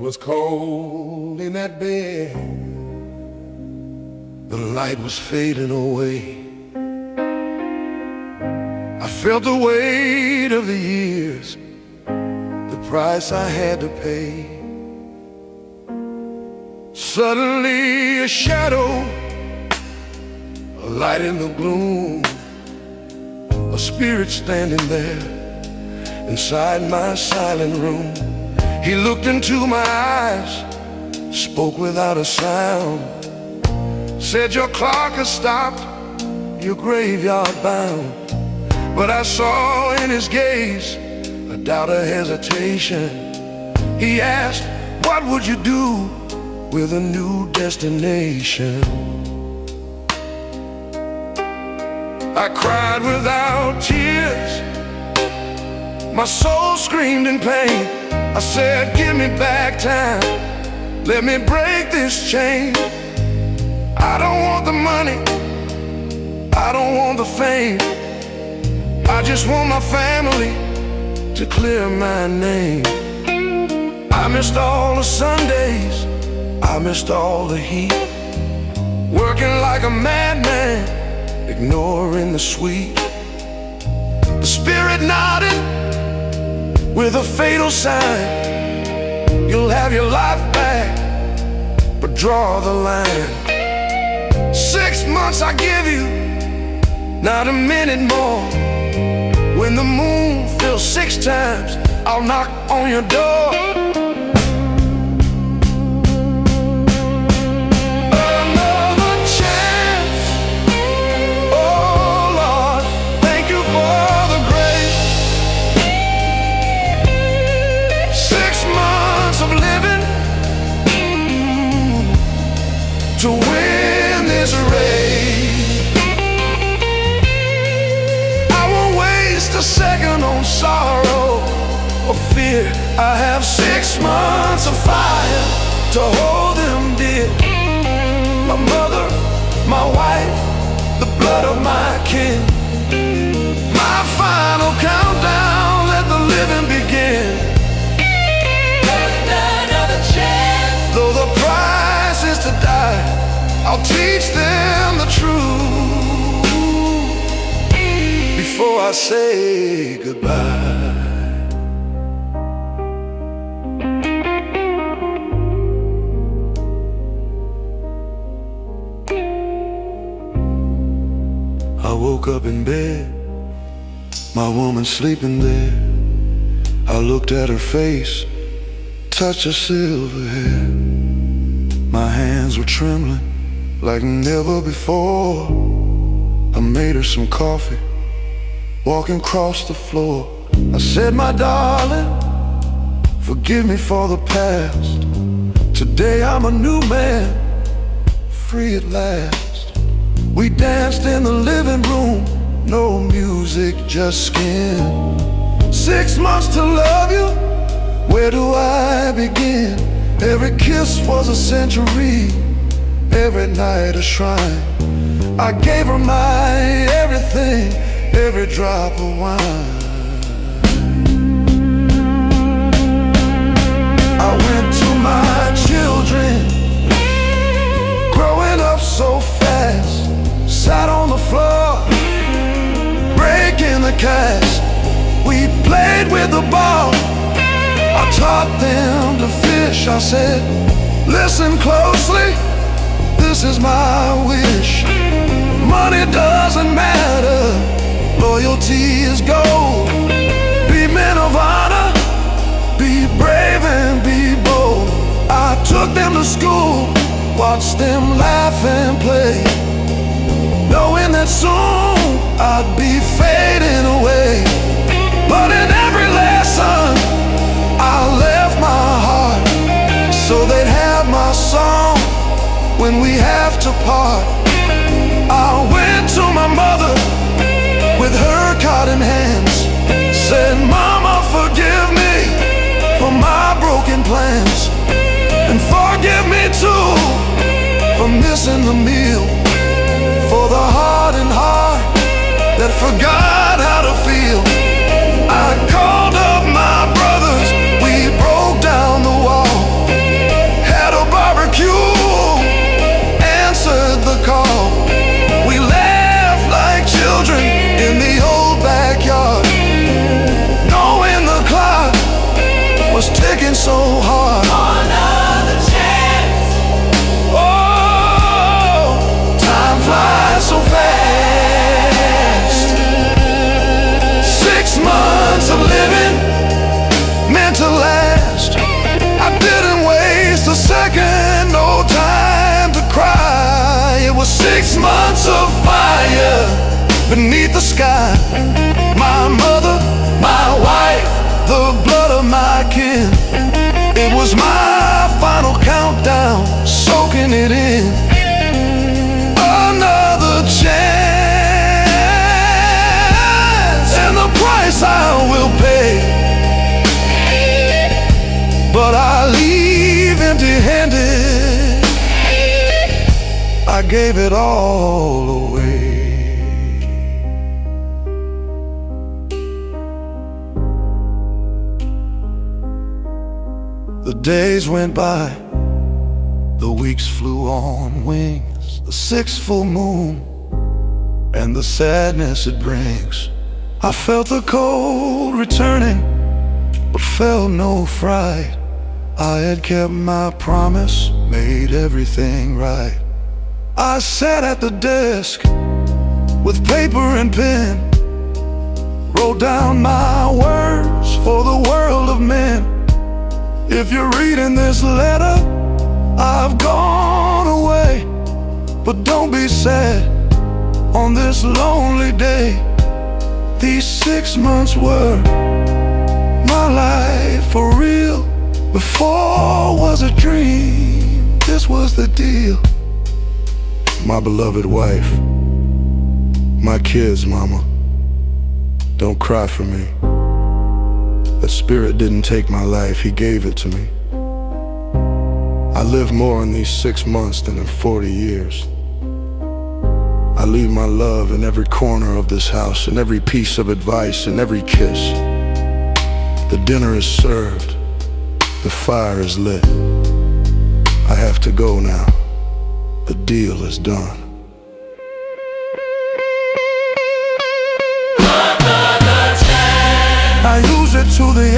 was cold in that bed. The light was fading away. I felt the weight of the years, the price I had to pay. Suddenly a shadow, a light in the gloom, a spirit standing there inside my silent room. He looked into my eyes, spoke without a sound, said your clock has stopped, you're graveyard bound. But I saw in his gaze a doubt, a hesitation. He asked, what would you do with a new destination? I cried without tears, my soul screamed in pain. I said, give me back time, let me break this chain. I don't want the money, I don't want the fame, I just want my family to clear my name. I missed all the Sundays, I missed all the heat, working like a madman, ignoring the sweet. The spirit nodded with a fatal sign, you'll have your life back, but draw the line. 6 months I give you, not a minute more. When the moon fills 6 times, I'll knock on your door. Another chance, oh Lord, thank you for the grace. 6 months of living to win this race. I won't waste a second on sorrow or fear. I have 6 months of fire to hold them dear. My mother, my wife, the blood of my kin. My final countdown, let the living begin. Another chance. Though the price is to die, I'll teach them the truth before I say goodbye. I woke up in bed, my woman sleeping there. I looked at her face, touched her silver hair. My hands were trembling like never before. I made her some coffee, walking across the floor. I said, my darling, forgive me for the past. Today I'm a new man, free at last. We danced in the living room, no music, just skin. 6 months to love you, where do I begin? Every kiss was a century, every night a shrine. I gave her my everything, every drop of wine. I went to my children, growing up so fast. Sat on the floor, breaking the cash. We played with the ball, I taught them to fish. I said, listen closely, this is my wish. Money doesn't matter, loyalty is gold. Be men of honor, be brave and be bold. I took them to school, watched them laugh and play, knowing that soon I'd be fading away. But in every lesson I left my heart, so they'd have my song when we have to part. I went to my mother with her cotton hands, said, Mama, forgive me for my broken plans, and forgive me too for missing the meal, for the hardened heart that forgot how to feel. I called up my brothers, we broke down the wall. months of fire beneath the sky. My mother, my wife, the blood of my kin. It was my final countdown, soaking it in. Another chance, and the price I will pay. But I leave empty-handed. I gave it all away. The days went by, the weeks flew on wings. The sixth full moon and the sadness it brings. I felt the cold returning, but felt no fright. I had kept my promise, made everything right. I sat at the desk with paper and pen, wrote down my words for the world of men. If you're reading this letter, I've gone away. But don't be sad on this lonely day. These 6 months were my life for real. Before was a dream, this was the deal. My beloved wife, my kids, mama, don't cry for me. The Spirit didn't take my life, He gave it to me. I lived more in these 6 months than in 40 years. I leave my love in every corner of this house, in every piece of advice, in every kiss. The dinner is served, the fire is lit. I have to go now, the deal is done. I use it to the